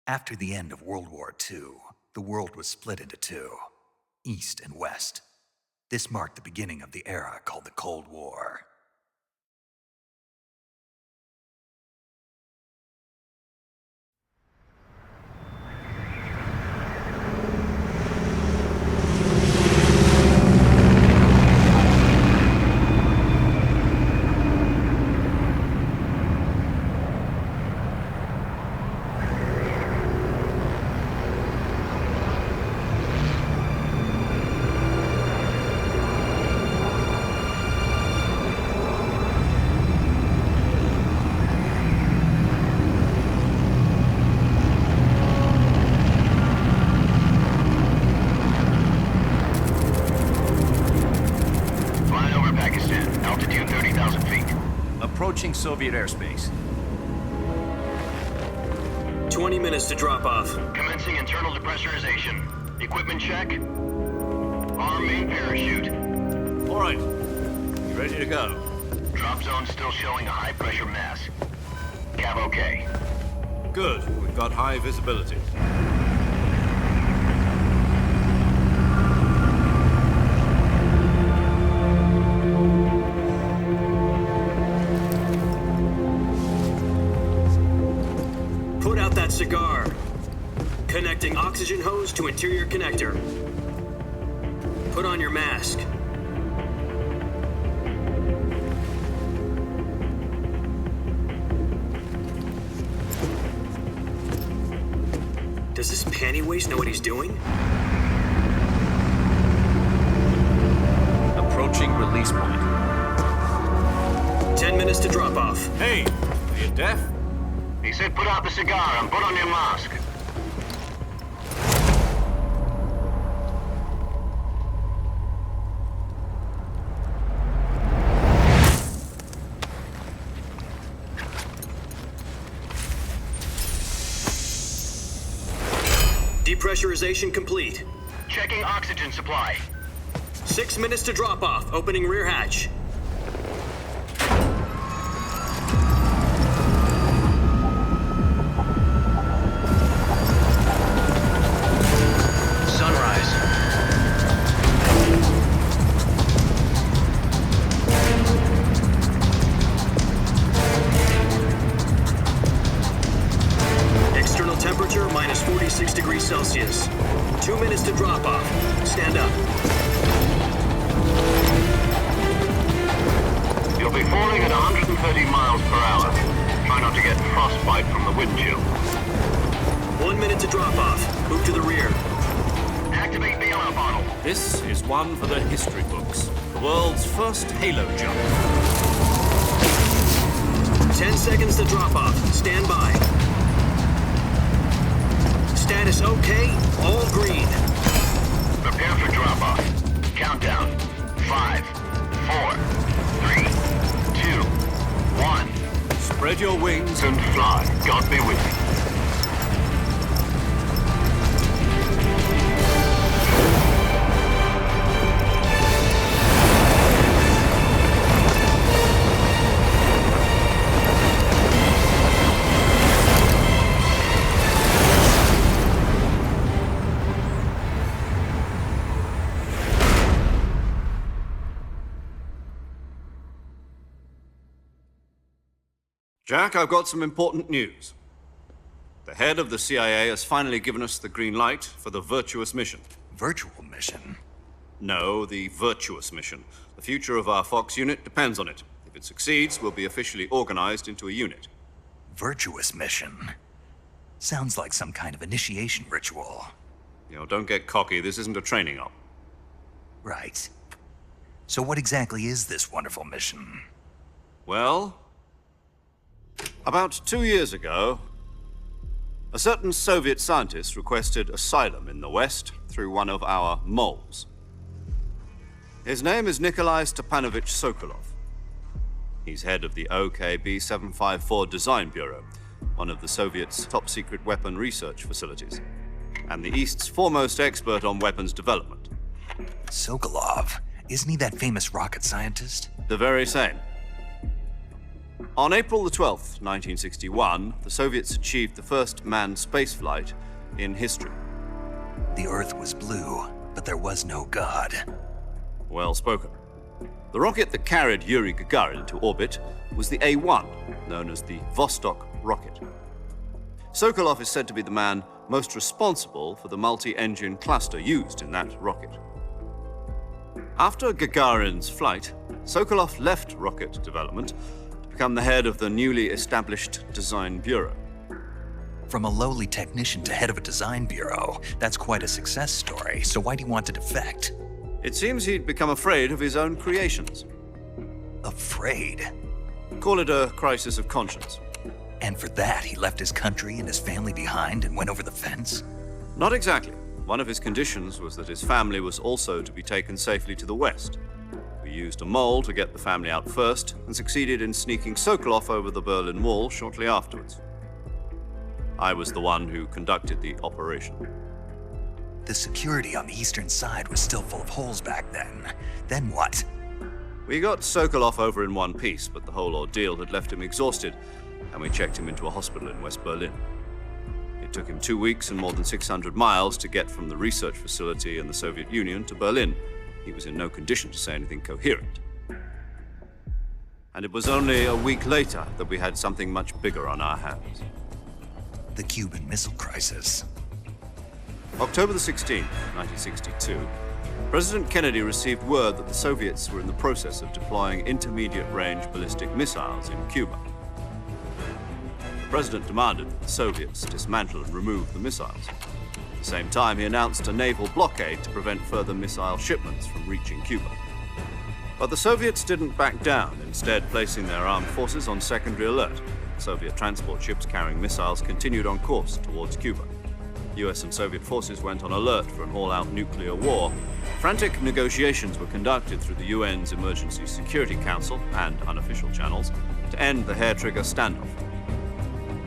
After the end of World War II, the world was split into two, East and West. This marked the beginning of the era called the Cold War. Approaching Soviet airspace. 20 minutes to drop off. Commencing internal depressurization. Equipment check. Arm main parachute. All right. You ready to go? Drop zone still showing a high pressure mass. Cav okay. Good. We've got high visibility. Put out that cigar. Connecting oxygen hose to interior connector. Put on your mask. Does this panty waste know what he's doing? Approaching release point. 10 minutes to drop off. Hey, are you deaf? He said put out the cigar and put on your mask. Depressurization complete. Checking oxygen supply. 6 minutes to drop off. Opening rear hatch. External temperature minus 46 degrees Celsius. 2 minutes to drop off. Stand up. You'll be falling at 130 miles per hour. Try not to get frostbite from the wind chill. 1 minute to drop off. Move to the rear. Activate the air bottle. This is one for the history books. The world's first halo jump. 10 seconds to drop off. Stand by. Status okay. All green. Prepare for drop-off. Countdown. 5, 4, 3, 2, 1. Spread your wings And fly. God be with you. Jack, I've got some important news. The head of the CIA has finally given us the green light for the Virtuous mission. Virtual mission? No, the Virtuous mission. The future of our Fox unit depends on it. If it succeeds, we'll be officially organized into a unit. Virtuous mission? Sounds like some kind of initiation ritual. You know, don't get cocky. This isn't a training op. Right. So what exactly is this wonderful mission? Well, about 2 years ago, a certain Soviet scientist requested asylum in the West through one of our moles. His name is Nikolai Stepanovich Sokolov. He's head of the OKB-754 Design Bureau, one of the Soviets' top-secret weapon research facilities, and the East's foremost expert on weapons development. Sokolov? Isn't he that famous rocket scientist? The very same. On April the 12th, 1961, the Soviets achieved the first manned spaceflight in history. The Earth was blue, but there was no God. Well spoken. The rocket that carried Yuri Gagarin to orbit was the A-1, known as the Vostok rocket. Sokolov is said to be the man most responsible for the multi-engine cluster used in that rocket. After Gagarin's flight, Sokolov left rocket development to become the head of the newly established Design Bureau. From a lowly technician to head of a design bureau, that's quite a success story, so why do you want to defect? It seems he'd become afraid of his own creations. Afraid? Call it a crisis of conscience. And for that, he left his country and his family behind and went over the fence? Not exactly. One of his conditions was that his family was also to be taken safely to the west. We used a mole to get the family out first and succeeded in sneaking Sokolov over the Berlin Wall shortly afterwards. I was the one who conducted the operation. The security on the eastern side was still full of holes back then. Then what? We got Sokolov over in one piece, but the whole ordeal had left him exhausted, and we checked him into a hospital in West Berlin. It took him 2 weeks and more than 600 miles to get from the research facility in the Soviet Union to Berlin. He was in no condition to say anything coherent. And it was only a week later that we had something much bigger on our hands. The Cuban Missile Crisis. October the 16th, 1962, President Kennedy received word that the Soviets were in the process of deploying intermediate-range ballistic missiles in Cuba. The president demanded that the Soviets dismantle and remove the missiles. At the same time, he announced a naval blockade to prevent further missile shipments from reaching Cuba. But the Soviets didn't back down, instead placing their armed forces on secondary alert. Soviet transport ships carrying missiles continued on course towards Cuba. US and Soviet forces went on alert for an all-out nuclear war. Frantic negotiations were conducted through the UN's Emergency Security Council and unofficial channels to end the hair-trigger standoff.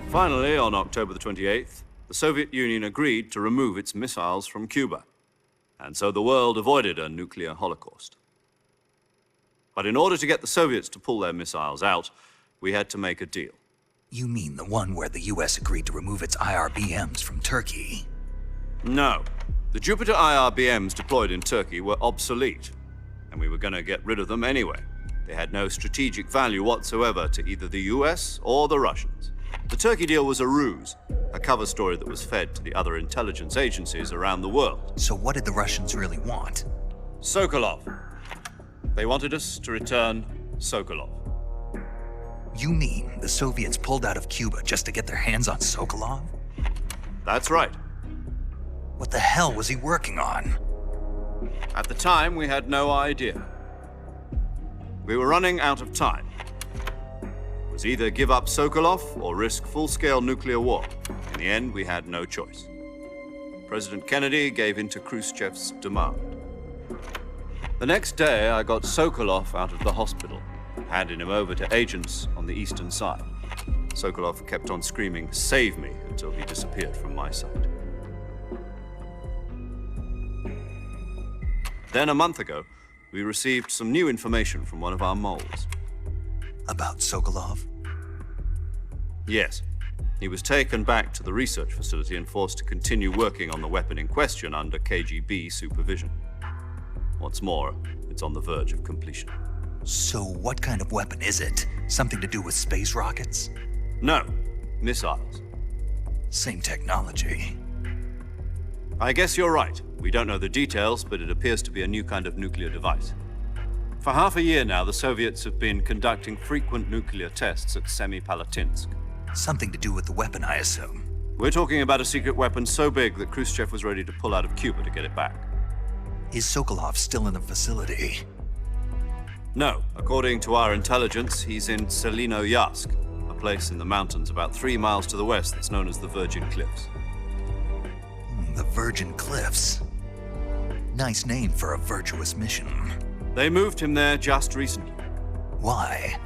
Finally, on October the 28th, the Soviet Union agreed to remove its missiles from Cuba. And so the world avoided a nuclear holocaust. But in order to get the Soviets to pull their missiles out, we had to make a deal. You mean the one where the US agreed to remove its IRBMs from Turkey? No. The Jupiter IRBMs deployed in Turkey were obsolete, and we were going to get rid of them anyway. They had no strategic value whatsoever to either the US or the Russians. The Turkey deal was a ruse, a cover story that was fed to the other intelligence agencies around the world. So what did the Russians really want? Sokolov. They wanted us to return Sokolov. You mean the Soviets pulled out of Cuba just to get their hands on Sokolov? That's right. What the hell was he working on? At the time, we had no idea. We were running out of time. It was either give up Sokolov or risk full-scale nuclear war. In the end, we had no choice. President Kennedy gave in to Khrushchev's demand. The next day, I got Sokolov out of the hospital, handing him over to agents on the eastern side. Sokolov kept on screaming, "Save me," until he disappeared from my sight. Then a month ago, we received some new information from one of our moles. About Sokolov? Yes. He was taken back to the research facility and forced to continue working on the weapon in question under KGB supervision. What's more, it's on the verge of completion. So what kind of weapon is it? Something to do with space rockets? No, missiles. Same technology. I guess you're right. We don't know the details, but it appears to be a new kind of nuclear device. For half a year now, the Soviets have been conducting frequent nuclear tests at Semipalatinsk. Something to do with the weapon, I assume. We're talking about a secret weapon so big that Khrushchev was ready to pull out of Cuba to get it back. Is Sokolov still in the facility? No. According to our intelligence, he's in Selinoyarsk, a place in the mountains about 3 miles to the west that's known as the Virgin Cliffs. The Virgin Cliffs. Nice name for a virtuous mission. They moved him there just recently. Why?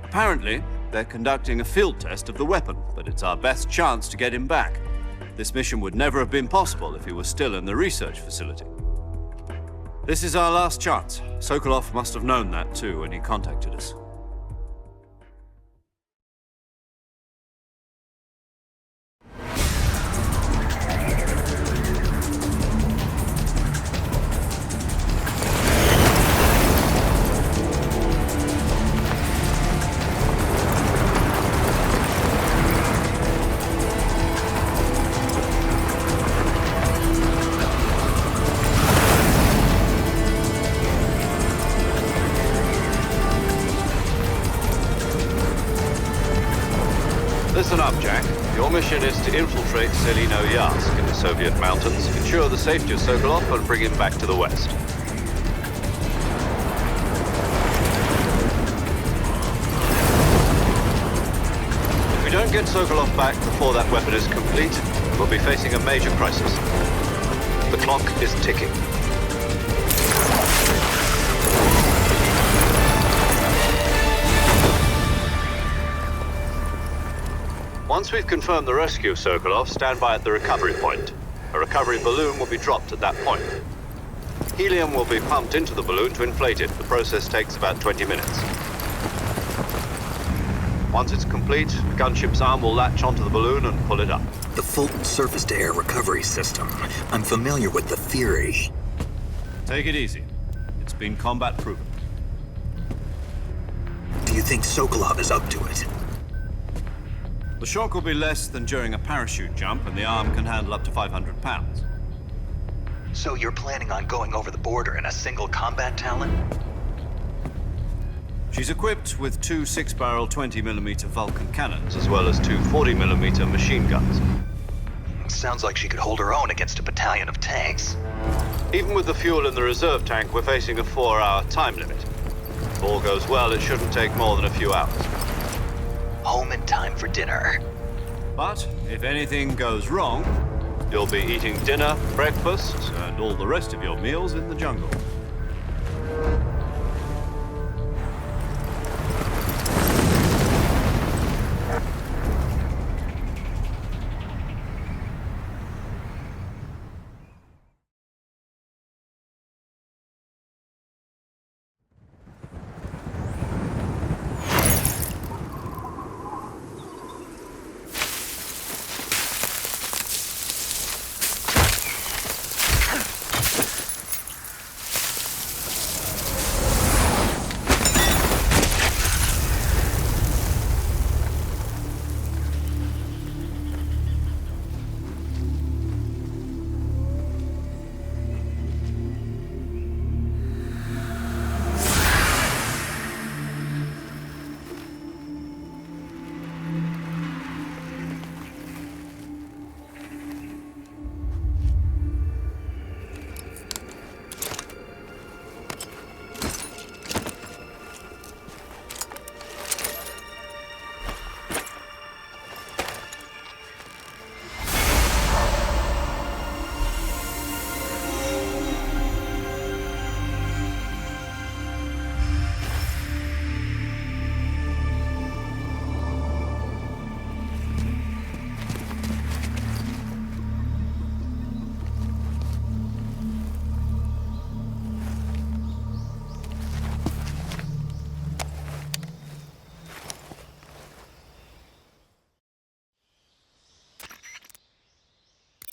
Apparently, they're conducting a field test of the weapon, but it's our best chance to get him back. This mission would never have been possible if he was still in the research facility. This is our last chance. Sokolov must have known that too when he contacted us. Listen up, Jack. Your mission is to infiltrate Selino Yask in the Soviet mountains, ensure the safety of Sokolov, and bring him back to the West. If we don't get Sokolov back before that weapon is complete, we'll be facing a major crisis. The clock is ticking. Once we've confirmed the rescue of Sokolov, stand by at the recovery point. A recovery balloon will be dropped at that point. Helium will be pumped into the balloon to inflate it. The process takes about 20 minutes. Once it's complete, the gunship's arm will latch onto the balloon and pull it up. The Fulton surface-to-air recovery system. I'm familiar with the theory. Take it easy. It's been combat-proven. Do you think Sokolov is up to it? The shock will be less than during a parachute jump, and the arm can handle up to 500 pounds. So you're planning on going over the border in a single combat Talon? She's equipped with two 6-barrel 20mm Vulcan cannons, as well as two 40mm machine guns. Sounds like she could hold her own against a battalion of tanks. Even with the fuel in the reserve tank, we're facing a 4-hour time limit. If all goes well, it shouldn't take more than a few hours. Home in time for dinner. But if anything goes wrong, you'll be eating dinner, breakfast, and all the rest of your meals in the jungle.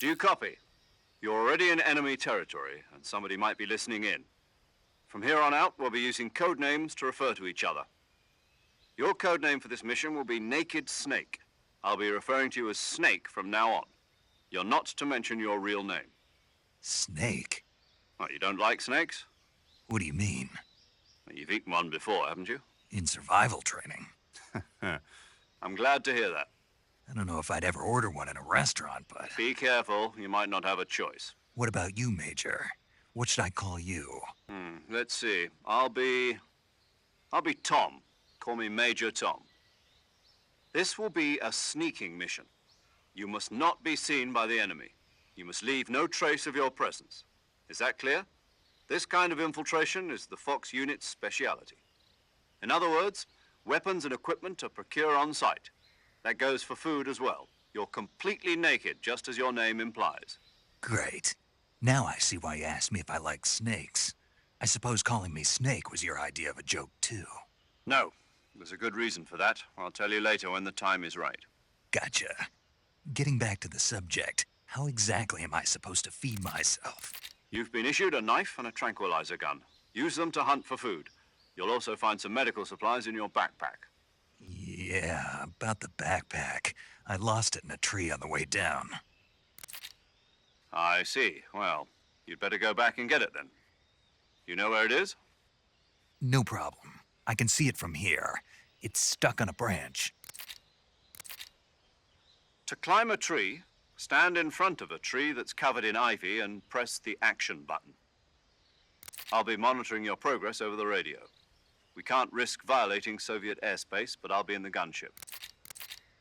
Do you copy? You're already in enemy territory, and somebody might be listening in. From here on out, we'll be using code names to refer to each other. Your code name for this mission will be Naked Snake. I'll be referring to you as Snake from now on. You're not to mention your real name. Snake? What, you don't like snakes? What do you mean? Well, you've eaten one before, haven't you? In survival training. I'm glad to hear that. I don't know if I'd ever order one in a restaurant, but... Be careful, you might not have a choice. What about you, Major? What should I call you? Let's see. I'll be Tom. Call me Major Tom. This will be a sneaking mission. You must not be seen by the enemy. You must leave no trace of your presence. Is that clear? This kind of infiltration is the Fox unit's speciality. In other words, weapons and equipment are procured on site. That goes for food as well. You're completely naked, just as your name implies. Great. Now I see why you asked me if I like snakes. I suppose calling me Snake was your idea of a joke, too. No, there's a good reason for that. I'll tell you later when the time is right. Gotcha. Getting back to the subject, how exactly am I supposed to feed myself? You've been issued a knife and a tranquilizer gun. Use them to hunt for food. You'll also find some medical supplies in your backpack. Yeah, about the backpack. I lost it in a tree on the way down. I see. Well, you'd better go back and get it then. You know where it is? No problem. I can see it from here. It's stuck on a branch. To climb a tree, stand in front of a tree that's covered in ivy and press the action button. I'll be monitoring your progress over the radio. We can't risk violating Soviet airspace, but I'll be in the gunship.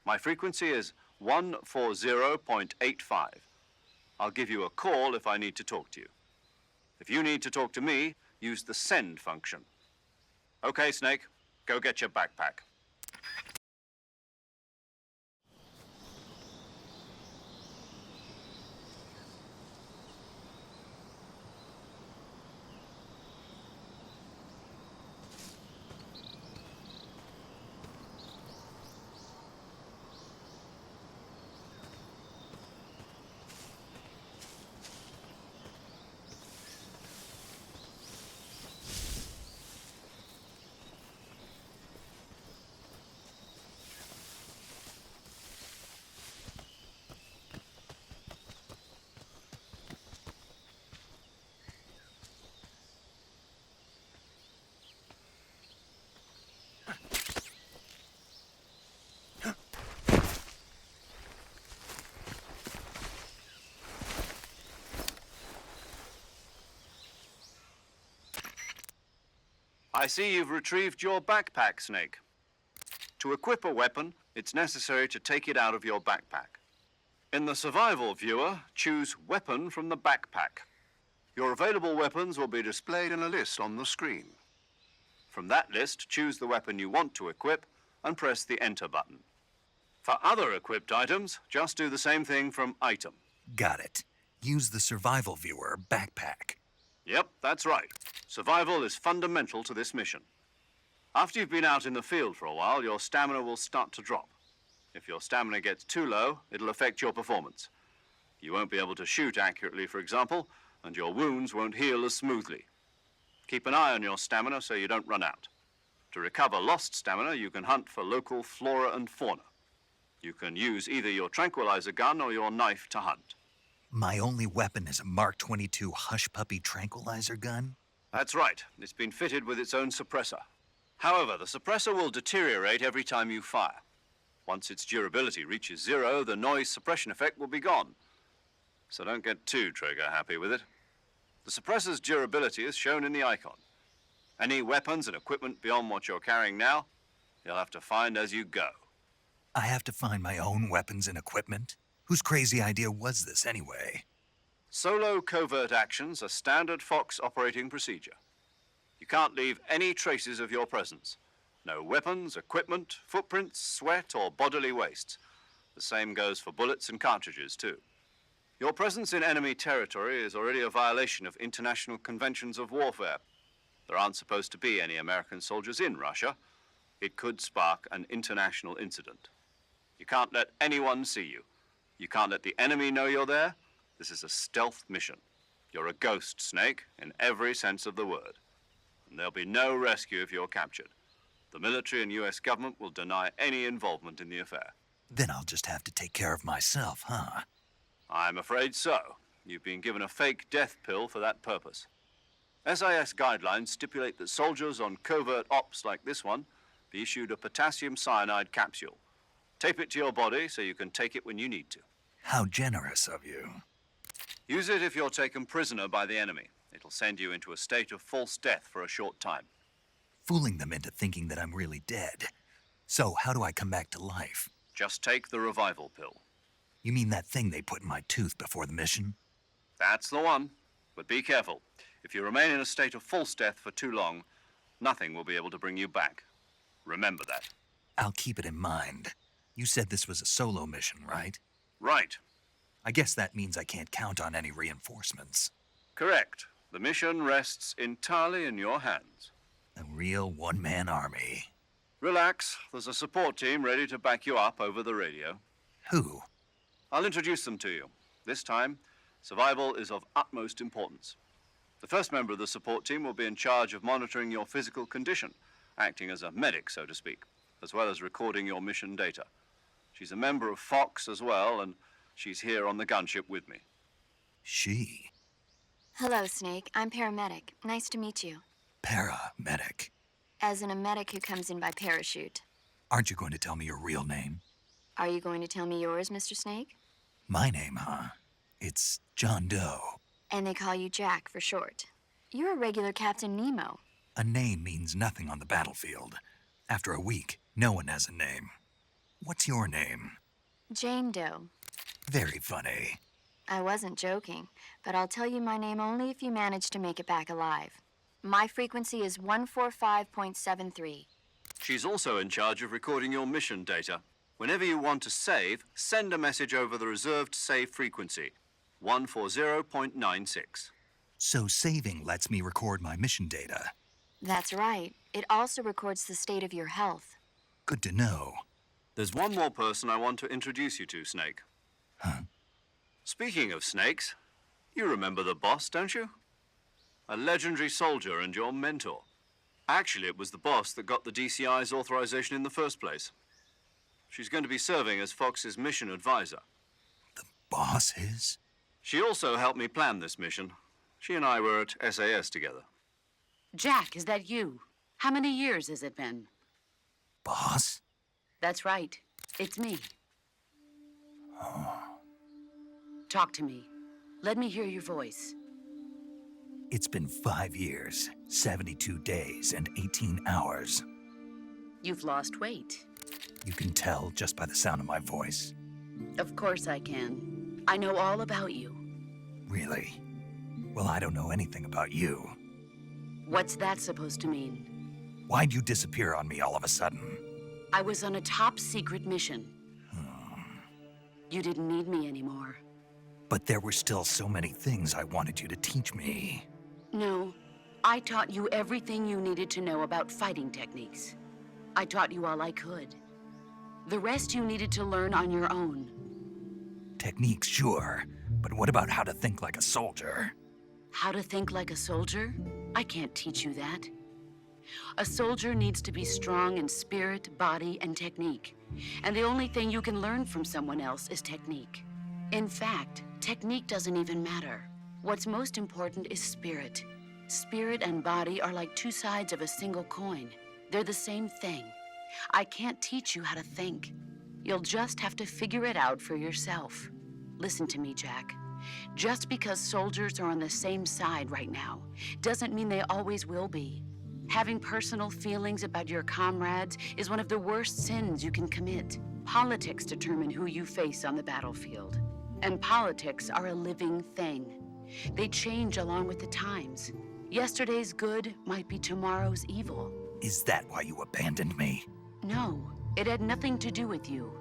My frequency is 140.85. I'll give you a call if I need to talk to you. If you need to talk to me, use the send function. Okay, Snake, go get your backpack. I see you've retrieved your backpack, Snake. To equip a weapon, it's necessary to take it out of your backpack. In the survival viewer, choose Weapon from the backpack. Your available weapons will be displayed in a list on the screen. From that list, choose the weapon you want to equip and press the Enter button. For other equipped items, just do the same thing from Item. Got it. Use the survival viewer backpack. Yep, that's right. Survival is fundamental to this mission. After you've been out in the field for a while, your stamina will start to drop. If your stamina gets too low, it'll affect your performance. You won't be able to shoot accurately, for example, and your wounds won't heal as smoothly. Keep an eye on your stamina so you don't run out. To recover lost stamina, you can hunt for local flora and fauna. You can use either your tranquilizer gun or your knife to hunt. My only weapon is a Mark 22 Hush Puppy tranquilizer gun? That's right. It's been fitted with its own suppressor. However, the suppressor will deteriorate every time you fire. Once its durability reaches 0, the noise suppression effect will be gone. So don't get too trigger happy with it. The suppressor's durability is shown in the icon. Any weapons and equipment beyond what you're carrying now, you'll have to find as you go. I have to find my own weapons and equipment? Whose crazy idea was this anyway? Solo covert actions are standard Fox operating procedure. You can't leave any traces of your presence. No weapons, equipment, footprints, sweat, or bodily waste. The same goes for bullets and cartridges, too. Your presence in enemy territory is already a violation of international conventions of warfare. There aren't supposed to be any American soldiers in Russia. It could spark an international incident. You can't let anyone see you. You can't let the enemy know you're there. This is a stealth mission. You're a ghost, Snake, in every sense of the word. And there'll be no rescue if you're captured. The military and U.S. government will deny any involvement in the affair. Then I'll just have to take care of myself, huh? I'm afraid so. You've been given a fake death pill for that purpose. SIS guidelines stipulate that soldiers on covert ops like this one be issued a potassium cyanide capsule. Tape it to your body so you can take it when you need to. How generous of you. Use it if you're taken prisoner by the enemy. It'll send you into a state of false death for a short time. Fooling them into thinking that I'm really dead. So, how do I come back to life? Just take the revival pill. You mean that thing they put in my tooth before the mission? That's the one. But be careful. If you remain in a state of false death for too long, nothing will be able to bring you back. Remember that. I'll keep it in mind. You said this was a solo mission, right? Right. I guess that means I can't count on any reinforcements. Correct. The mission rests entirely in your hands. A real one-man army. Relax. There's a support team ready to back you up over the radio. Who? I'll introduce them to you. This time, survival is of utmost importance. The first member of the support team will be in charge of monitoring your physical condition, acting as a medic, so to speak, as well as recording your mission data. She's a member of Fox as well, and she's here on the gunship with me. She? Hello, Snake. I'm paramedic. Nice to meet you. Paramedic. As in a medic who comes in by parachute. Aren't you going to tell me your real name? Are you going to tell me yours, Mr. Snake? My name, huh? It's John Doe. And they call you Jack for short. You're a regular Captain Nemo. A name means nothing on the battlefield. After a week, no one has a name. What's your name? Jane Doe. Very funny. I wasn't joking, but I'll tell you my name only if you manage to make it back alive. My frequency is 145.73. She's also in charge of recording your mission data. Whenever you want to save, send a message over the reserved save frequency, 140.96. So saving lets me record my mission data. That's right. It also records the state of your health. Good to know. There's one more person I want to introduce you to, Snake. Huh? Speaking of snakes, you remember the boss, don't you? A legendary soldier and your mentor. Actually, it was the boss that got the DCI's authorization in the first place. She's going to be serving as Fox's mission advisor. The boss is? She also helped me plan this mission. She and I were at SAS together. Jack, is that you? How many years has it been? Boss? That's right. It's me. Talk to me. Let me hear your voice. It's been 5 years, 72 days, and 18 hours. You've lost weight. You can tell just by the sound of my voice. Of course I can. I know all about you. Really? Well, I don't know anything about you. What's that supposed to mean? Why'd you disappear on me all of a sudden? I was on a top secret mission. You didn't need me anymore. But there were still so many things I wanted you to teach me. No, I taught you everything you needed to know about fighting techniques. I taught you all I could. The rest you needed to learn on your own. Techniques, sure. But what about how to think like a soldier? How to think like a soldier? I can't teach you that. A soldier needs to be strong in spirit, body, and technique. And the only thing you can learn from someone else is technique. In fact, technique doesn't even matter. What's most important is spirit. Spirit and body are like two sides of a single coin. They're the same thing. I can't teach you how to think. You'll just have to figure it out for yourself. Listen to me, Jack. Just because soldiers are on the same side right now doesn't mean they always will be. Having personal feelings about your comrades is one of the worst sins you can commit. Politics determine who you face on the battlefield. And politics are a living thing. They change along with the times. Yesterday's good might be tomorrow's evil. Is that why you abandoned me? No, it had nothing to do with you.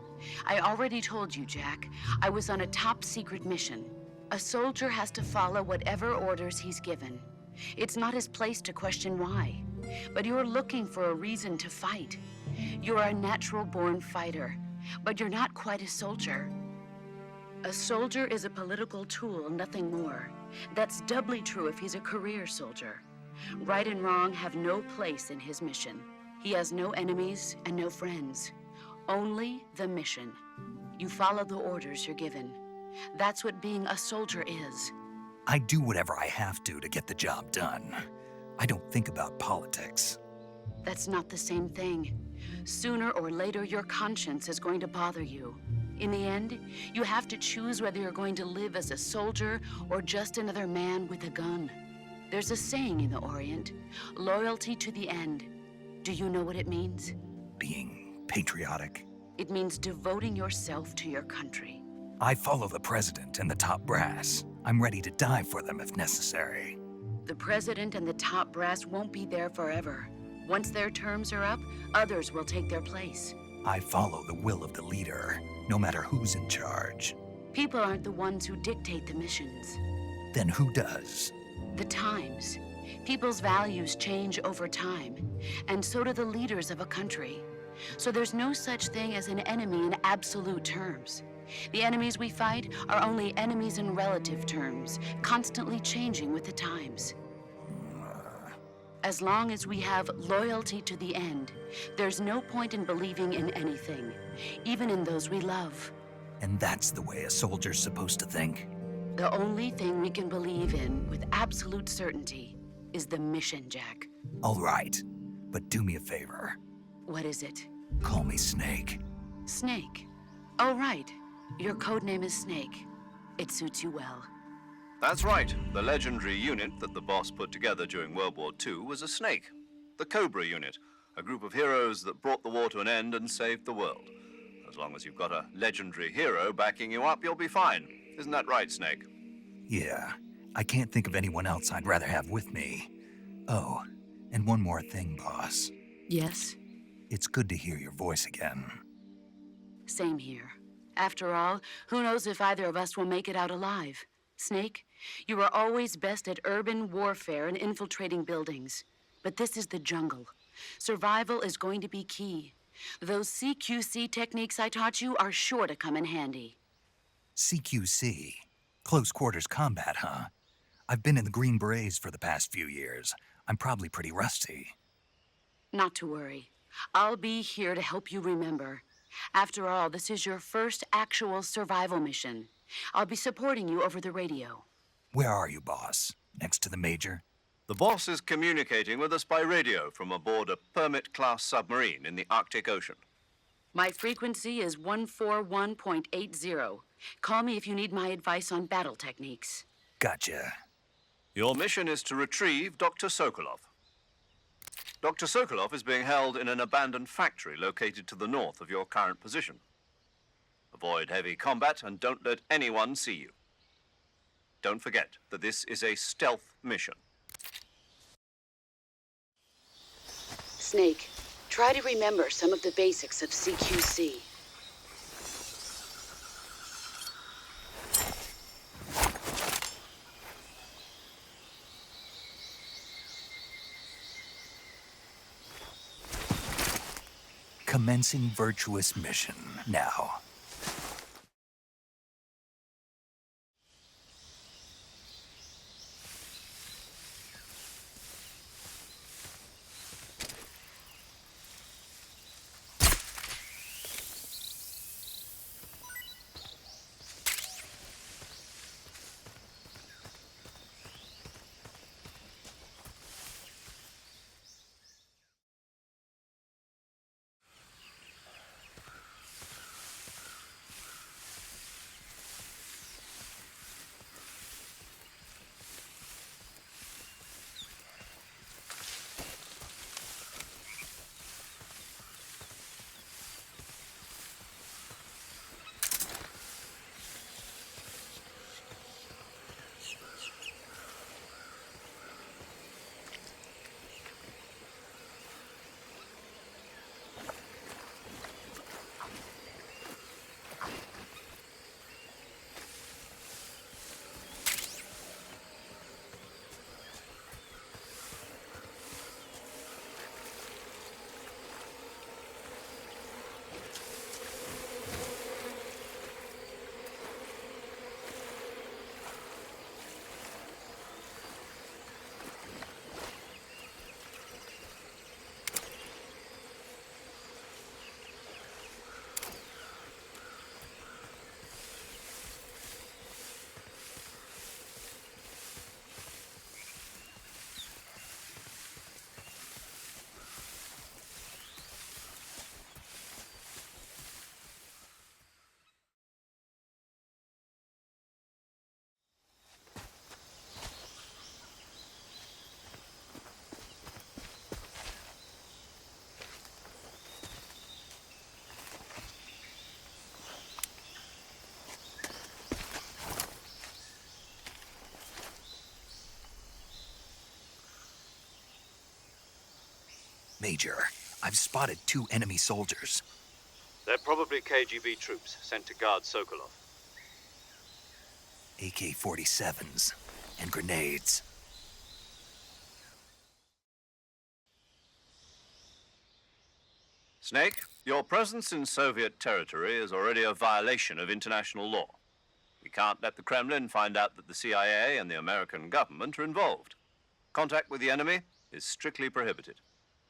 I already told you, Jack. I was on a top secret mission. A soldier has to follow whatever orders he's given. It's not his place to question why. But you're looking for a reason to fight. You're a natural-born fighter, but you're not quite a soldier. A soldier is a political tool, nothing more. That's doubly true if he's a career soldier. Right and wrong have no place in his mission. He has no enemies and no friends. Only the mission. You follow the orders you're given. That's what being a soldier is. I do whatever I have to get the job done. I don't think about politics. That's not the same thing. Sooner or later, your conscience is going to bother you. In the end, you have to choose whether you're going to live as a soldier or just another man with a gun. There's a saying in the Orient, loyalty to the end. Do you know what it means? Being patriotic. It means devoting yourself to your country. I follow the president and the top brass. I'm ready to die for them if necessary. The president and the top brass won't be there forever. Once their terms are up, others will take their place. I follow the will of the leader, no matter who's in charge. People aren't the ones who dictate the missions. Then who does? The times. People's values change over time, and so do the leaders of a country. So there's no such thing as an enemy in absolute terms. The enemies we fight are only enemies in relative terms, constantly changing with the times. As long as we have loyalty to the end, there's no point in believing in anything, even in those we love. And that's the way a soldier's supposed to think? The only thing we can believe in with absolute certainty is the mission, Jack. All right, but do me a favor. What is it? Call me Snake. Snake. Oh, right. Your code name is Snake. It suits you well. That's right. The legendary unit that the boss put together during World War II was a snake. The Cobra unit, a group of heroes that brought the war to an end and saved the world. As long as you've got a legendary hero backing you up, you'll be fine. Isn't that right, Snake? Yeah, I can't think of anyone else I'd rather have with me. Oh, and one more thing, boss. Yes? It's good to hear your voice again. Same here. After all, who knows if either of us will make it out alive? Snake, you are always best at urban warfare and infiltrating buildings. But this is the jungle. Survival is going to be key. Those CQC techniques I taught you are sure to come in handy. CQC? Close quarters combat, huh? I've been in the Green Berets for the past few years. I'm probably pretty rusty. Not to worry. I'll be here to help you remember. After all, this is your first actual survival mission. I'll be supporting you over the radio. Where are you, boss? Next to the Major? The boss is communicating with us by radio from aboard a Permit-class submarine in the Arctic Ocean. My frequency is 141.80. Call me if you need my advice on battle techniques. Gotcha. Your mission is to retrieve Dr. Sokolov. Dr. Sokolov is being held in an abandoned factory located to the north of your current position. Avoid heavy combat and don't let anyone see you. Don't forget that this is a stealth mission. Snake, try to remember some of the basics of CQC. Commencing virtuous mission now. Major, I've spotted 2 enemy soldiers. They're probably KGB troops sent to guard Sokolov. AK-47s and grenades. Snake, your presence in Soviet territory is already a violation of international law. We can't let the Kremlin find out that the CIA and the American government are involved. Contact with the enemy is strictly prohibited.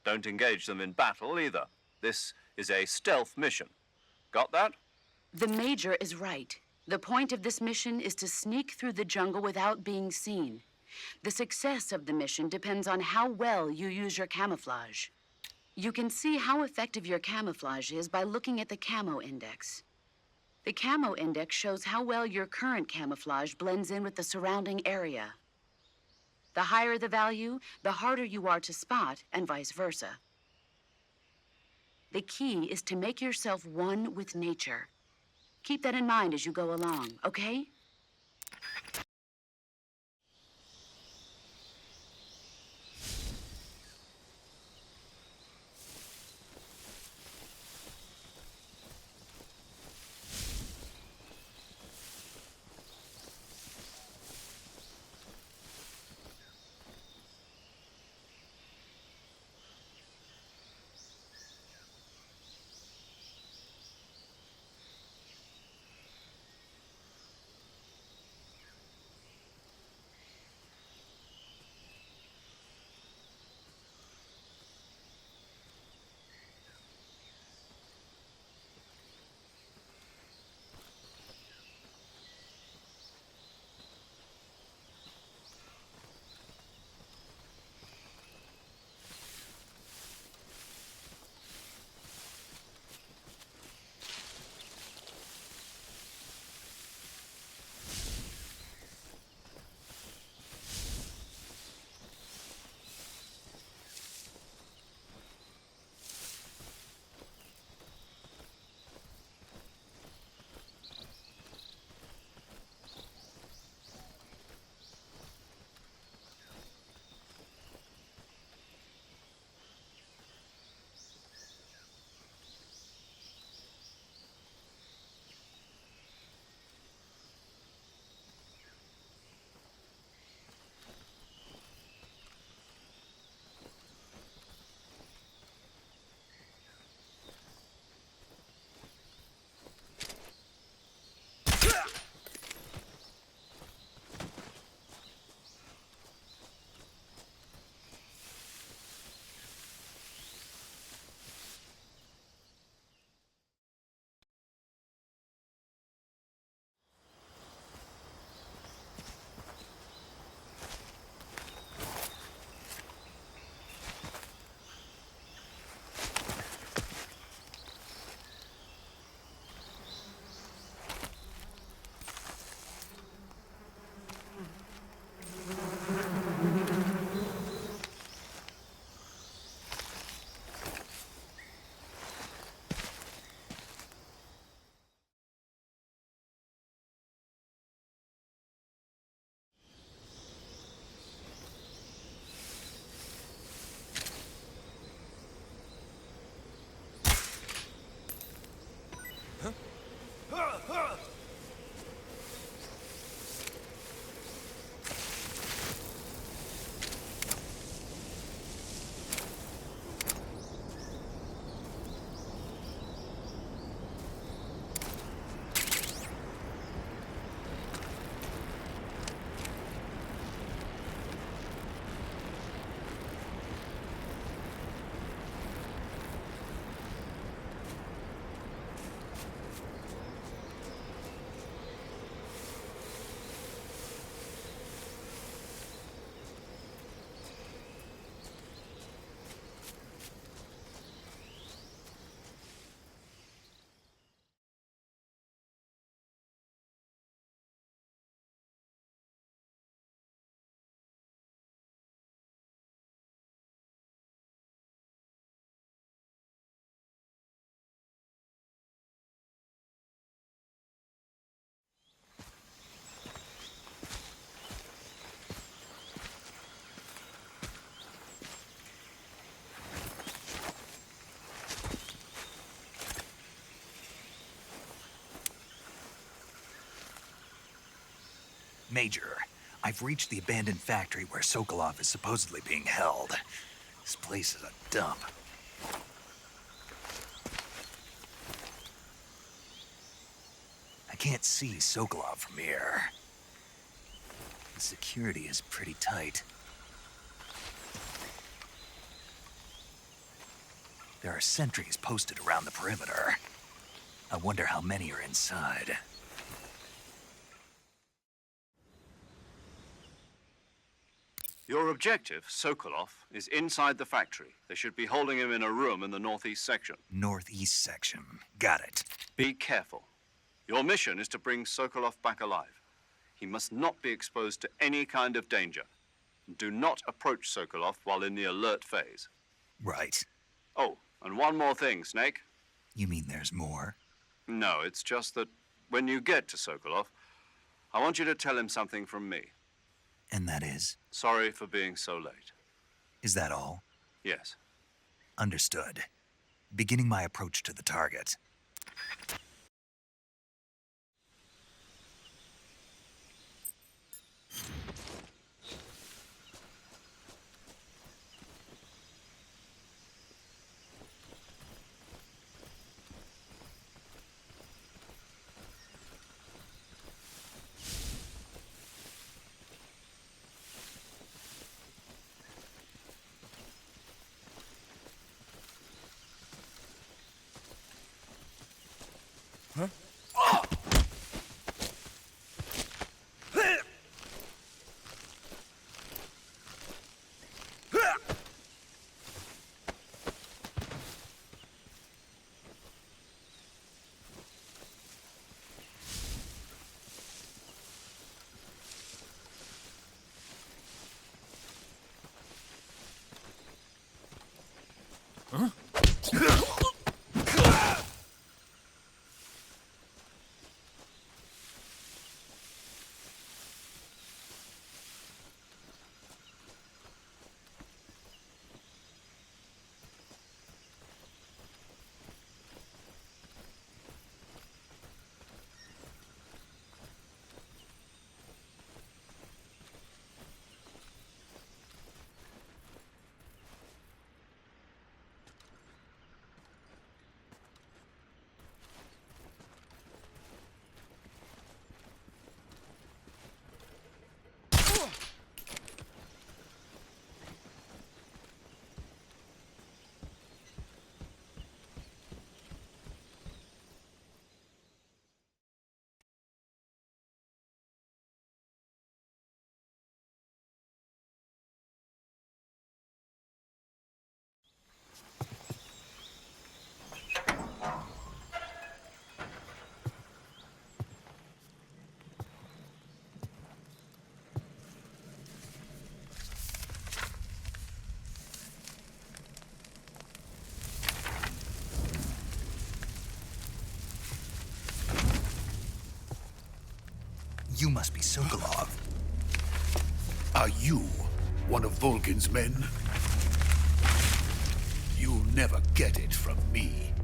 Don't engage them in battle either. This is a stealth mission. Got that? The Major is right. The point of this mission is to sneak through the jungle without being seen. The success of the mission depends on how well you use your camouflage. You can see how effective your camouflage is by looking at the camo index. The camo index shows how well your current camouflage blends in with the surrounding area. The higher the value, the harder you are to spot, and vice versa. The key is to make yourself one with nature. Keep that in mind as you go along, okay? Major, I've reached the abandoned factory where Sokolov is supposedly being held. This place is a dump. I can't see Sokolov from here. The security is pretty tight. There are sentries posted around the perimeter. I wonder how many are inside. Your objective, Sokolov, is inside the factory. They should be holding him in a room in the northeast section. Northeast section. Got it. Be careful. Your mission is to bring Sokolov back alive. He must not be exposed to any kind of danger. Do not approach Sokolov while in the alert phase. Right. Oh, and one more thing, Snake. You mean there's more? No, it's just that when you get to Sokolov, I want you to tell him something from me. And that is? Sorry for being so late. Is that all? Yes. Understood. Beginning my approach to the target. You must be Sokolov. Are you one of Volgin's men? You'll never get it from me.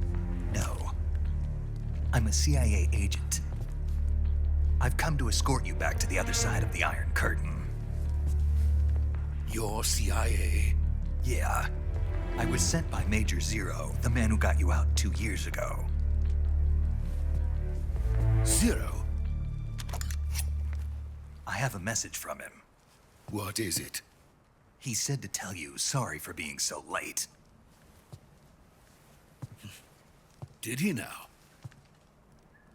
No. I'm a CIA agent. I've come to escort you back to the other side of the Iron Curtain. You're CIA? Yeah. I was sent by Major Zero, the man who got you out 2 years ago. Zero? I have a message from him. What is it? He said to tell you sorry for being so late. Did he now?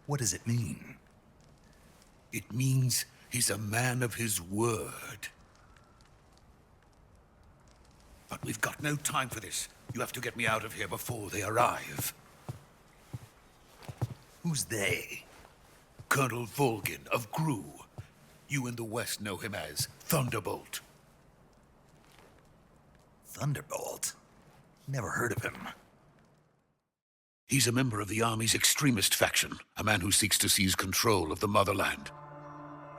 What does it mean? It means he's a man of his word. But we've got no time for this. You have to get me out of here before they arrive. Who's they? Colonel Volgin of GRU. You in the West know him as Thunderbolt. Thunderbolt? Never heard of him. He's a member of the Army's extremist faction, a man who seeks to seize control of the motherland.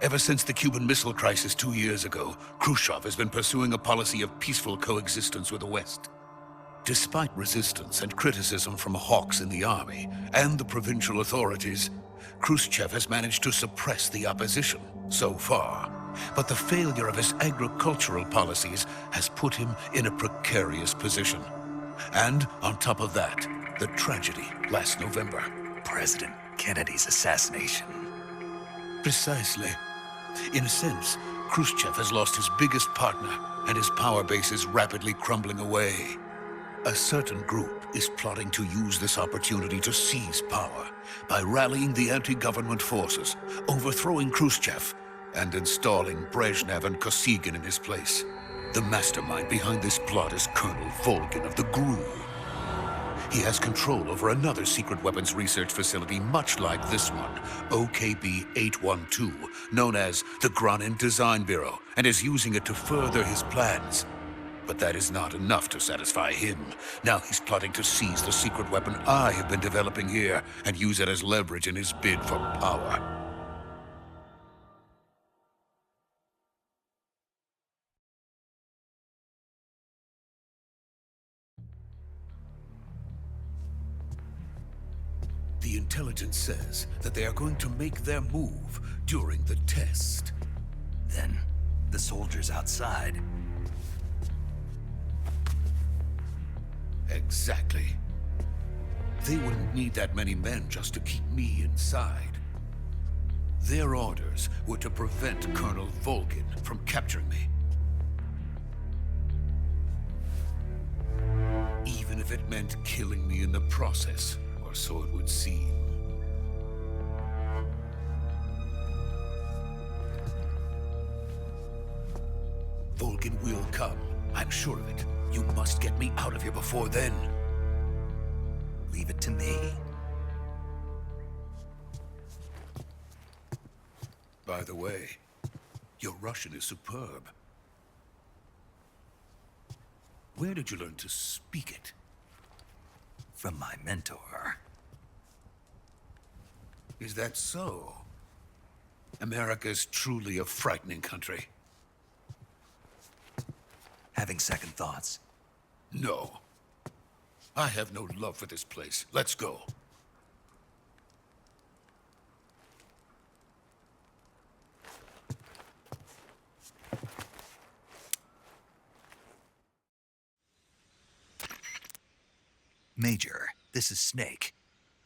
Ever since the Cuban Missile Crisis 2 years ago, Khrushchev has been pursuing a policy of peaceful coexistence with the West. Despite resistance and criticism from hawks in the army and the provincial authorities, Khrushchev has managed to suppress the opposition so far. But the failure of his agricultural policies has put him in a precarious position. And on top of that, the tragedy last November. President Kennedy's assassination. Precisely. In a sense, Khrushchev has lost his biggest partner, and his power base is rapidly crumbling away. A certain group is plotting to use this opportunity to seize power by rallying the anti-government forces, overthrowing Khrushchev, and installing Brezhnev and Kosygin in his place. The mastermind behind this plot is Colonel Volgin of the GRU. he has control over another secret weapons research facility much like this one, OKB-812, known as the Granin Design Bureau, and is using it to further his plans. But that is not enough to satisfy him. Now he's plotting to seize the secret weapon I have been developing here and use it as leverage in his bid for power. The intelligence says that they are going to make their move during the test. Then, the soldiers outside. Exactly. They wouldn't need that many men just to keep me inside. Their orders were to prevent Colonel Volgin from capturing me. Even if it meant killing me in the process, or so it would seem. Volgin will come. I'm sure of it. You must get me out of here before then. Leave it to me. By the way, your Russian is superb. Where did you learn to speak it? From my mentor. Is that so? America's truly a frightening country. Having second thoughts. No. I have no love for this place. Let's go. Major, this is Snake.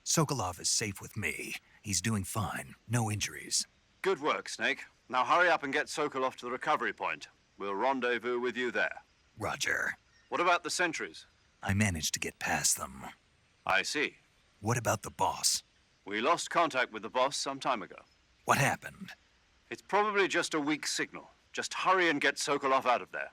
Sokolov is safe with me. He's doing fine. No injuries. Good work, Snake. Now hurry up and get Sokolov to the recovery point. We'll rendezvous with you there. Roger. What about the sentries? I managed to get past them. I see. What about the boss? We lost contact with the boss some time ago. What happened? It's probably just a weak signal. Just hurry and get Sokolov out of there.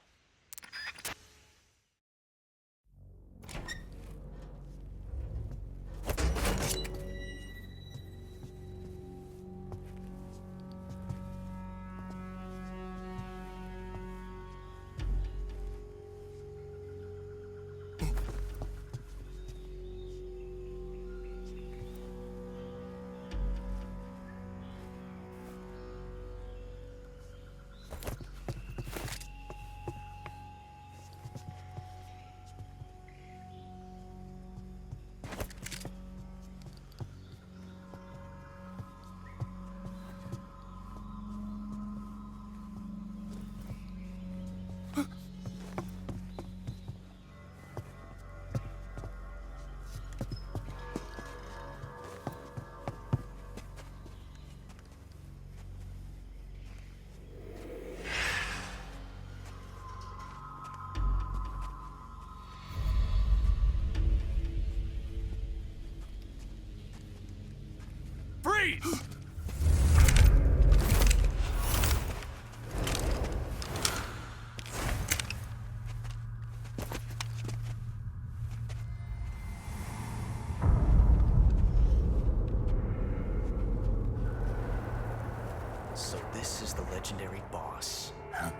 Freeze! So this is the legendary boss. Huh?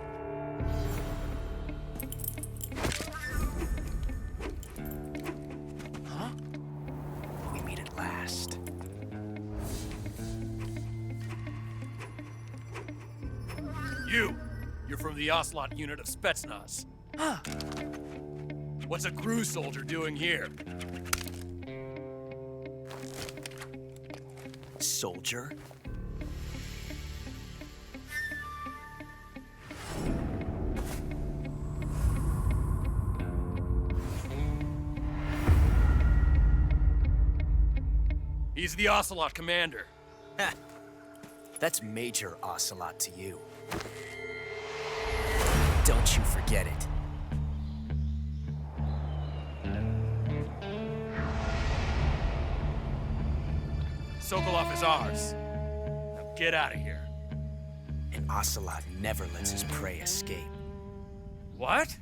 Huh? We meet at last. You're from the Ocelot unit of Spetsnaz. Huh. What's a crew soldier doing here? Soldier? He's the Ocelot commander. Ha! That's Major Ocelot to you. Don't you forget it. Sokolov is ours. Now get out of here. And Ocelot never lets his prey escape. What?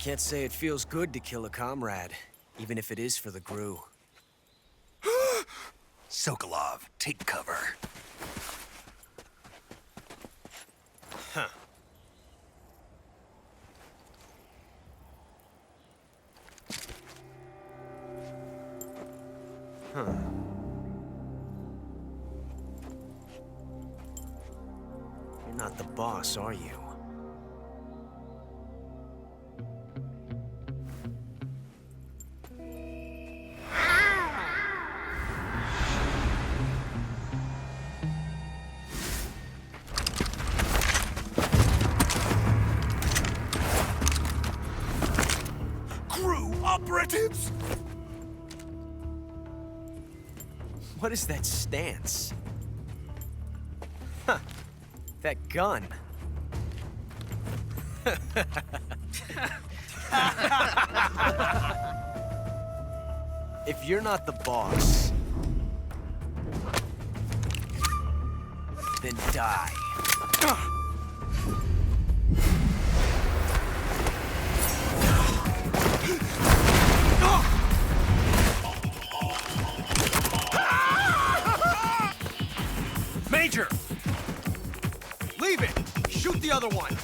Can't say it feels good to kill a comrade, even if it is for the GRU. Sokolov, take cover. Huh. Huh. You're not the boss, are you? GRU operatives! What is that stance? Huh. That gun. If you're not the boss, then die. Major! Leave it! Shoot the other one!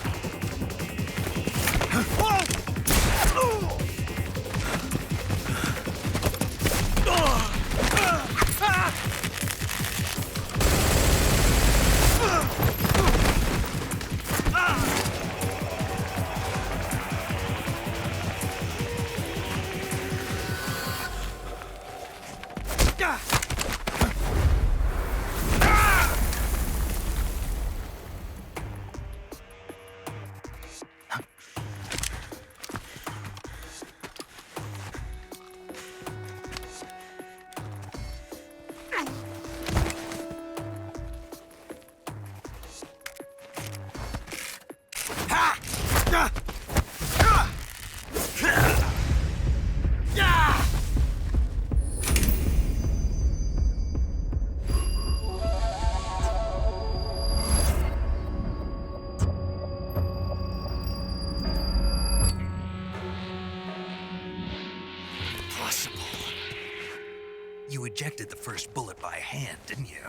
You ejected the first bullet by hand, didn't you?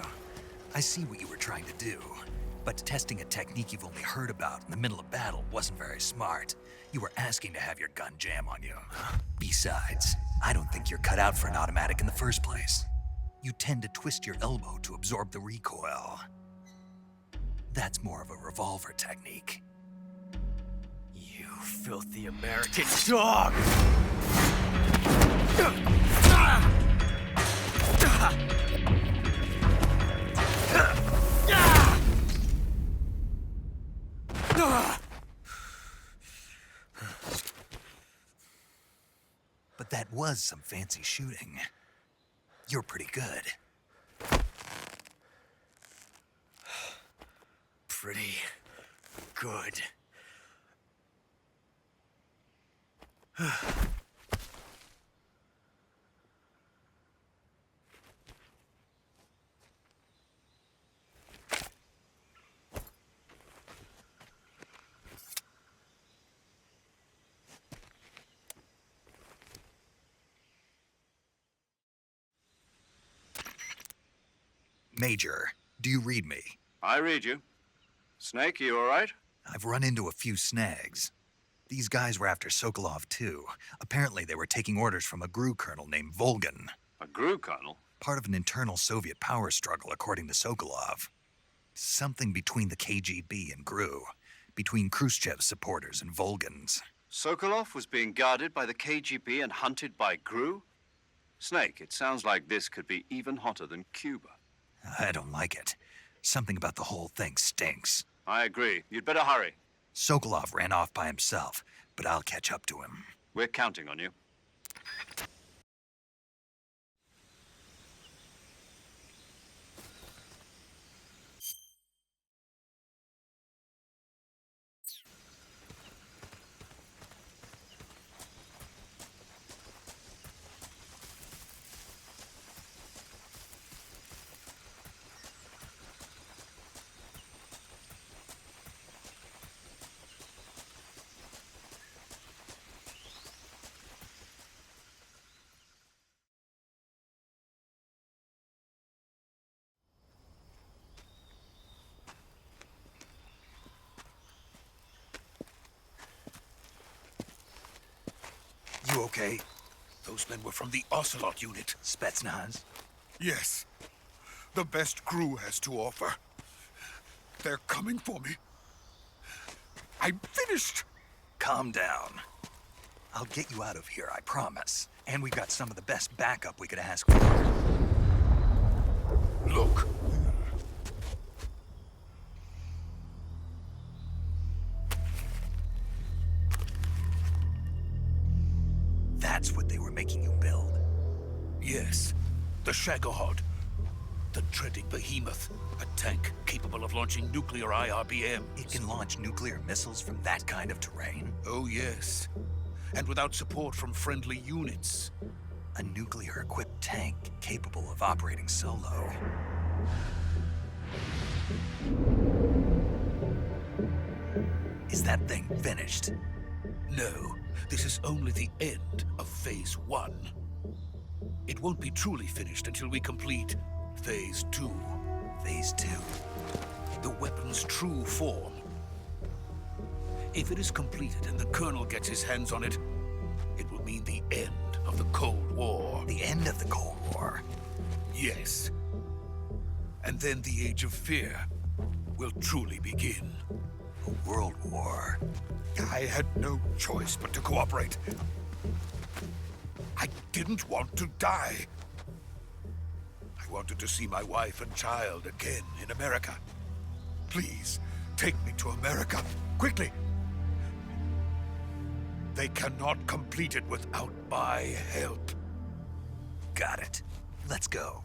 I see what you were trying to do. But testing a technique you've only heard about in the middle of battle wasn't very smart. You were asking to have your gun jam on you. Besides, I don't think you're cut out for an automatic in the first place. You tend to twist your elbow to absorb the recoil. That's more of a revolver technique. You filthy American dog! But that was some fancy shooting. You're pretty good. Pretty good. Major, do you read me? I read you. Snake, you all right? I've run into a few snags. These guys were after Sokolov too. Apparently they were taking orders from a GRU colonel named Volgin. A GRU colonel? Part of an internal Soviet power struggle, according to Sokolov. Something between the KGB and GRU. Between Khrushchev's supporters and Volgin's. Sokolov was being guarded by the KGB and hunted by GRU? Snake, it sounds like this could be even hotter than Cuba. I don't like it. Something about the whole thing stinks. I agree. You'd better hurry. Sokolov ran off by himself, but I'll catch up to him. We're counting on you. You okay? Those men were from the Ocelot unit. Spetsnaz? Yes. The best crew has to offer. They're coming for me. I'm finished! Calm down. I'll get you out of here, I promise. And we've got some of the best backup we could ask for. Look. That's what they were making you build. Yes. The Shagohod. The dreaded behemoth. A tank capable of launching nuclear IRBMs. It can launch nuclear missiles from that kind of terrain? Oh, yes. And without support from friendly units. A nuclear-equipped tank capable of operating solo. Is that thing finished? No, this is only the end of Phase 1. It won't be truly finished until we complete Phase 2. Phase 2? The weapon's true form. If it is completed and the Colonel gets his hands on it, it will mean the end of the Cold War. The end of the Cold War? Yes. And then the Age of Fear will truly begin. A world war? I had no choice but to cooperate. I didn't want to die. I wanted to see my wife and child again in America. Please, take me to America, quickly. They cannot complete it without my help. Got it. Let's go.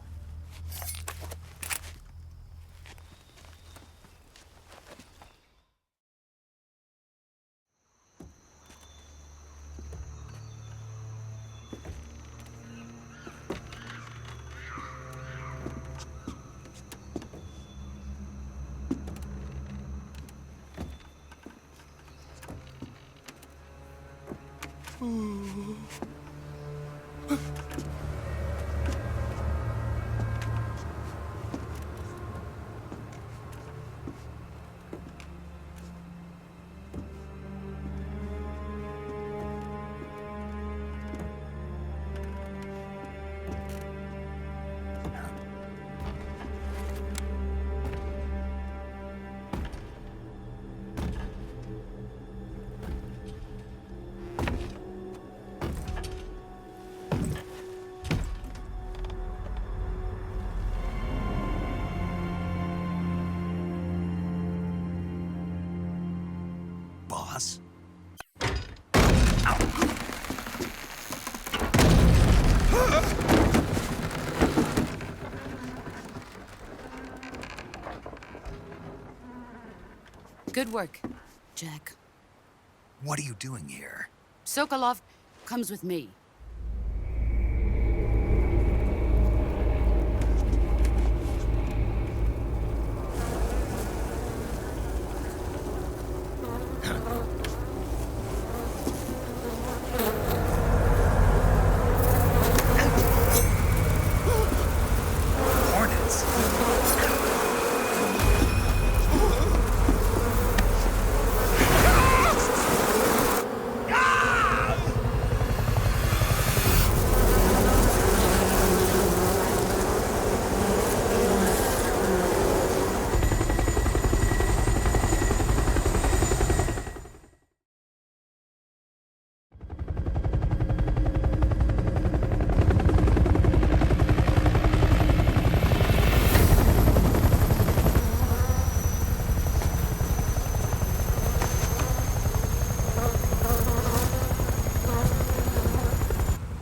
Boss? Good work, Jack. What are you doing here? Sokolov comes with me. Hornets?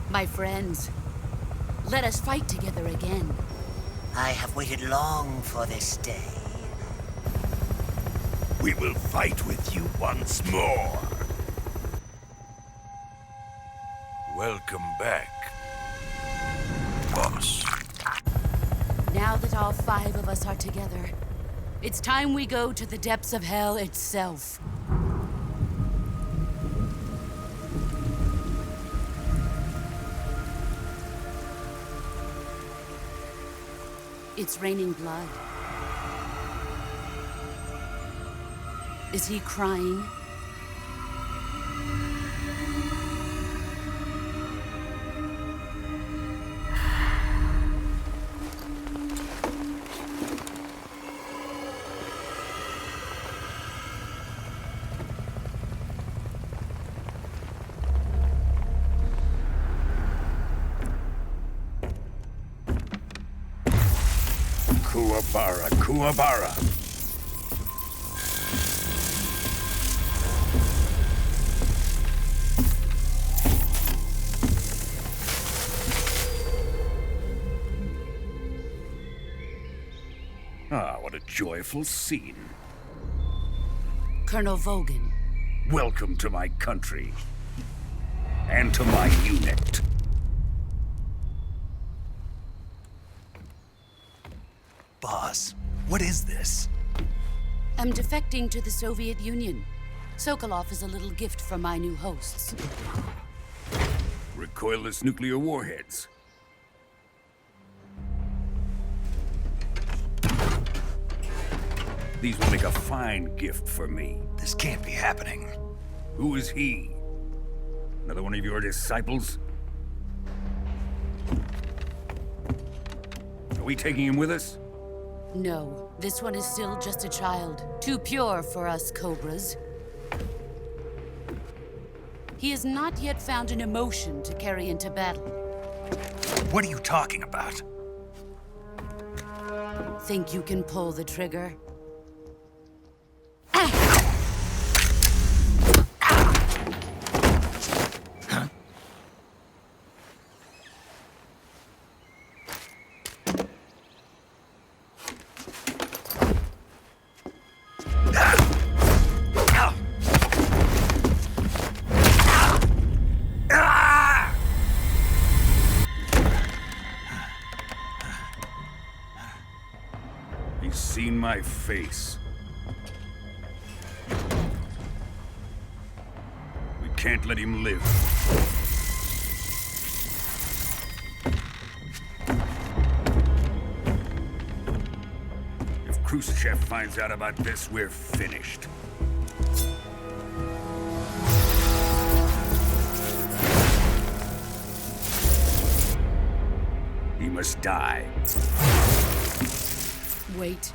My friends, let us fight together again. I have waited long for this day. We will fight with you once more. Welcome back, boss. Now that all 5 of us are together, it's time we go to the depths of hell itself. It's raining blood. Is he crying? Kuwabara, Kuwabara. Ah, what a joyful scene. Colonel Vogan. Welcome to my country. And to my unit. Boss, what is this? I'm defecting to the Soviet Union. Sokolov is a little gift from my new hosts. Recoilless nuclear warheads. These will make a fine gift for me. This can't be happening. Who is he? Another one of your disciples? Are we taking him with us? No, this one is still just a child. Too pure for us Cobras. He has not yet found an emotion to carry into battle. What are you talking about? Think you can pull the trigger? He's seen my face. We can't let him live. If Khrushchev finds out about this, we're finished. He must die. Wait.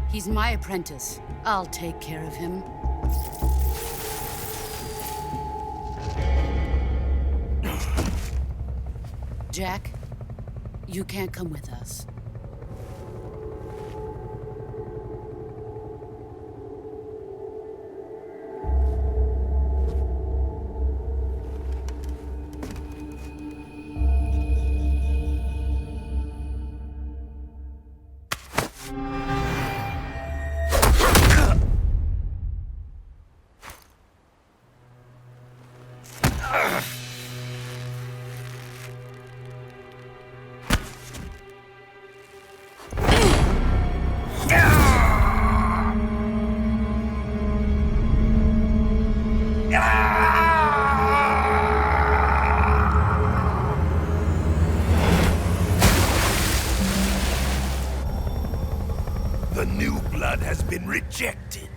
He's my apprentice. I'll take care of him. Jack, you can't come with us. The new blood has been rejected.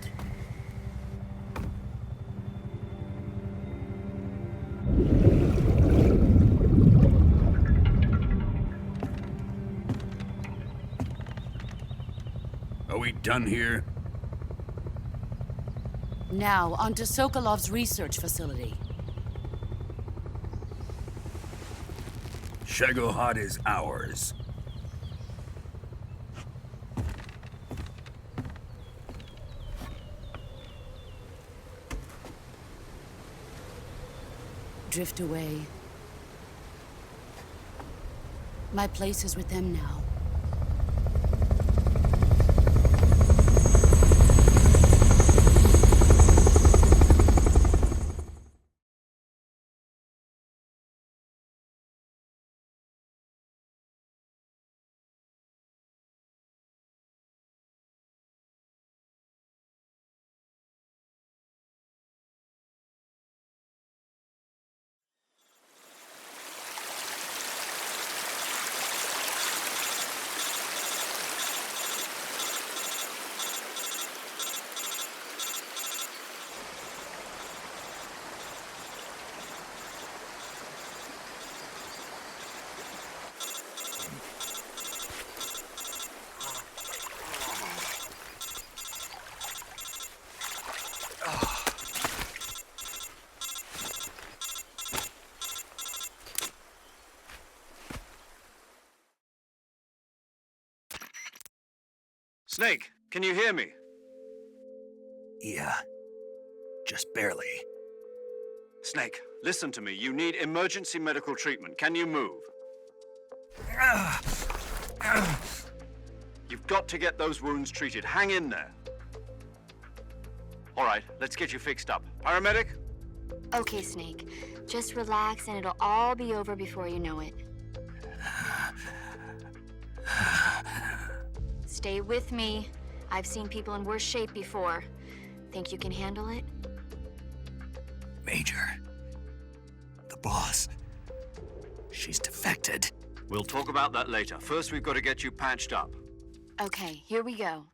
Are we done here? Now, onto Sokolov's research facility. Shagohod is ours. Drift away. My place is with them now. Snake, can you hear me? Yeah. Just barely. Snake, listen to me. You need emergency medical treatment. Can you move? You've got to get those wounds treated. Hang in there. All right, let's get you fixed up. Paramedic? Okay, Snake. Just relax and it'll all be over before you know it. Stay with me. I've seen people in worse shape before. Think you can handle it? Major. The boss. She's defected. We'll talk about that later. First, we've got to get you patched up. Okay, here we go.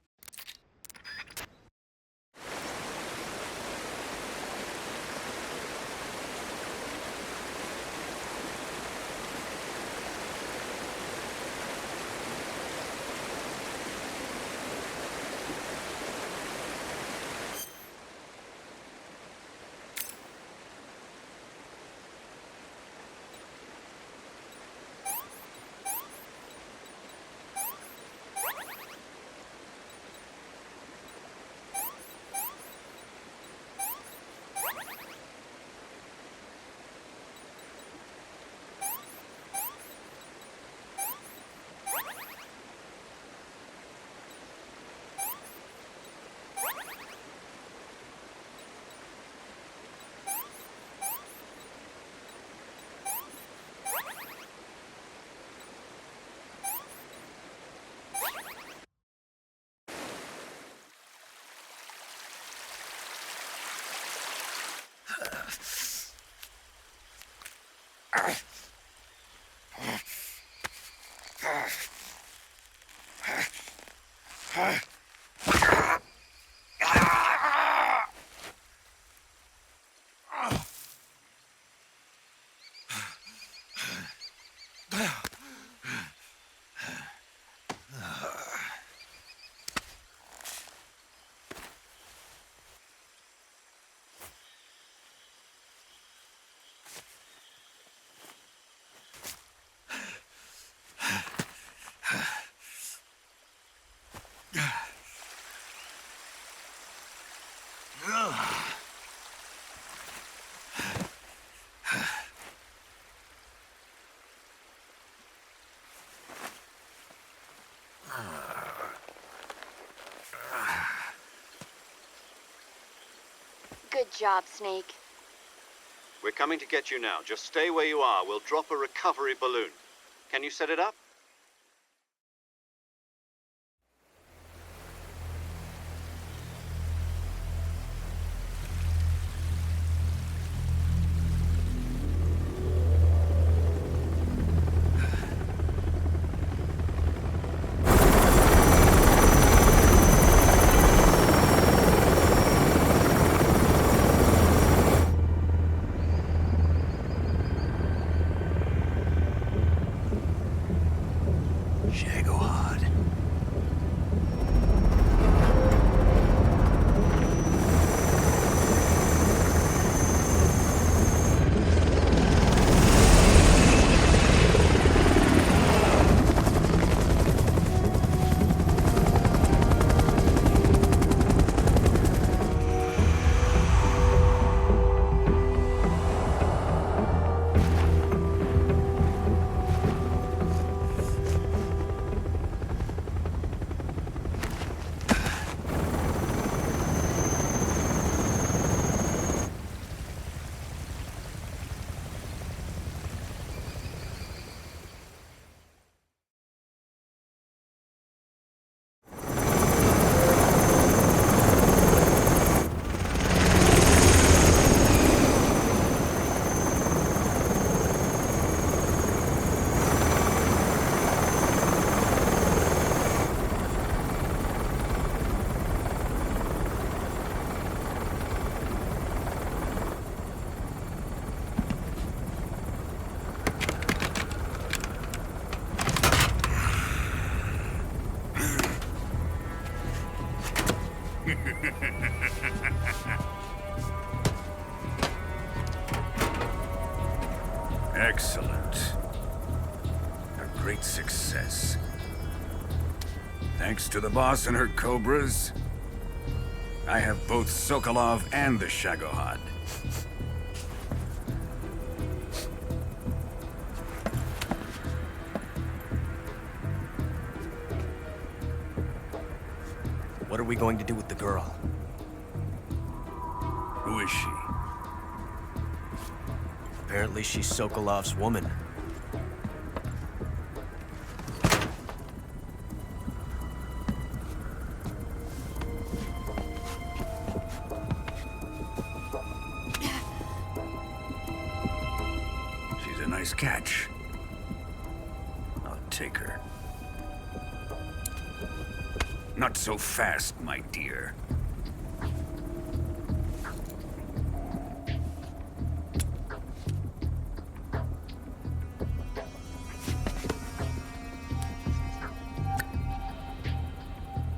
Good job, Snake. We're coming to get you now. Just stay where you are. We'll drop a recovery balloon. Can you set it up? Excellent. A great success. Thanks to the boss and her cobras, I have both Sokolov and the Shagohod. What are we going to do with the girl? Who is she? Apparently she's Sokolov's woman. She's a nice catch. I'll take her. Not so fast, my dear.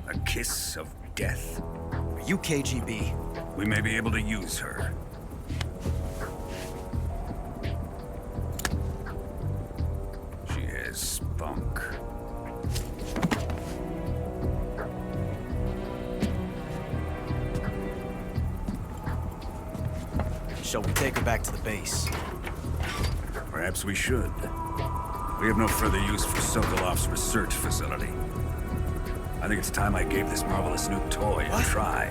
A kiss of death? Are you KGB? We may be able to use her. She has spunk. Shall we take her back to the base? Perhaps we should. We have no further use for Sokolov's research facility. I think it's time I gave this marvelous new toy a try.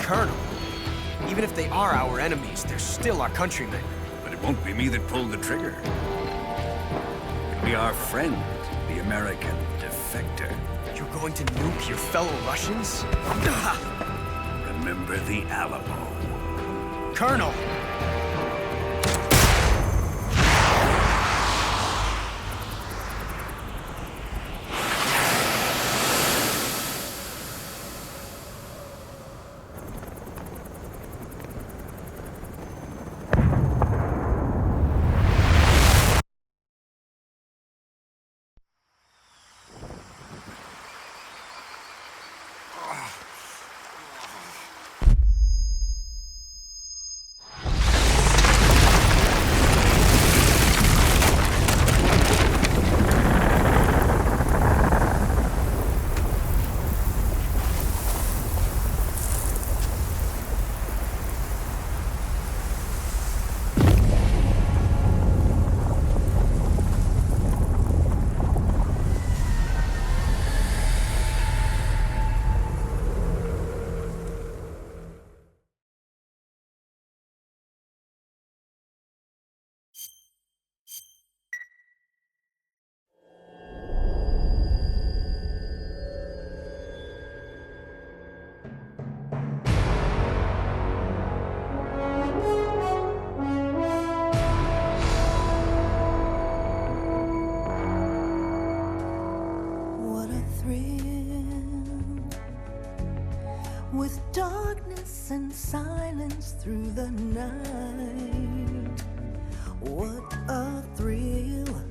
Colonel, even if they are our enemies, they're still our countrymen. But it won't be me that pulled the trigger. It'll be our friend, the American defector. You're going to nuke your fellow Russians? Remember the Alamo. Colonel! With darkness and silence through the night. What a thrill.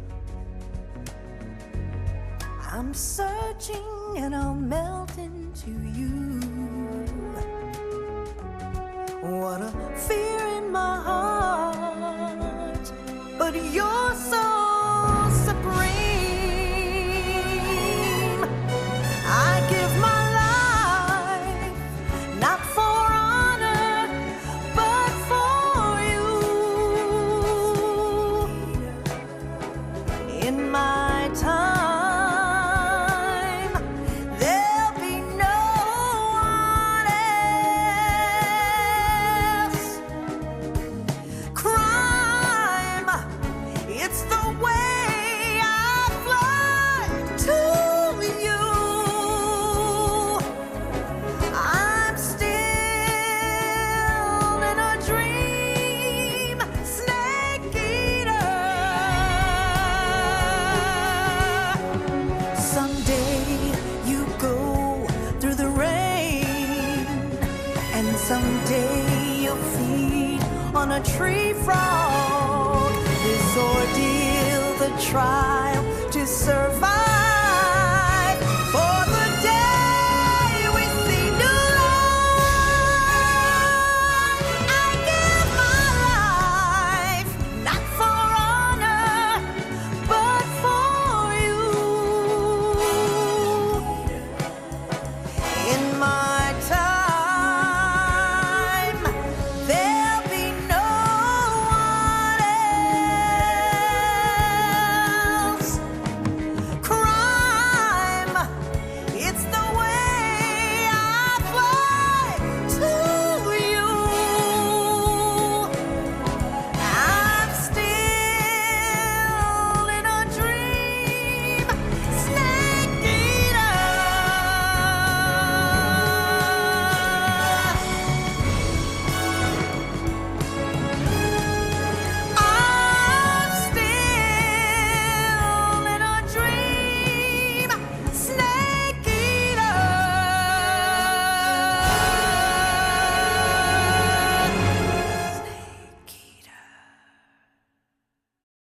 I'm searching and I'll melt into you. What a fear in my heart, but you're so supreme. I give my life, not for honor, but for you. In my time, there'll be no one else. Crime, it's the way I fly to you. I'm still in a dream, snake eater. Someday you go through the rain, and someday you'll feed on a tree frog. This ordeal, the trial to serve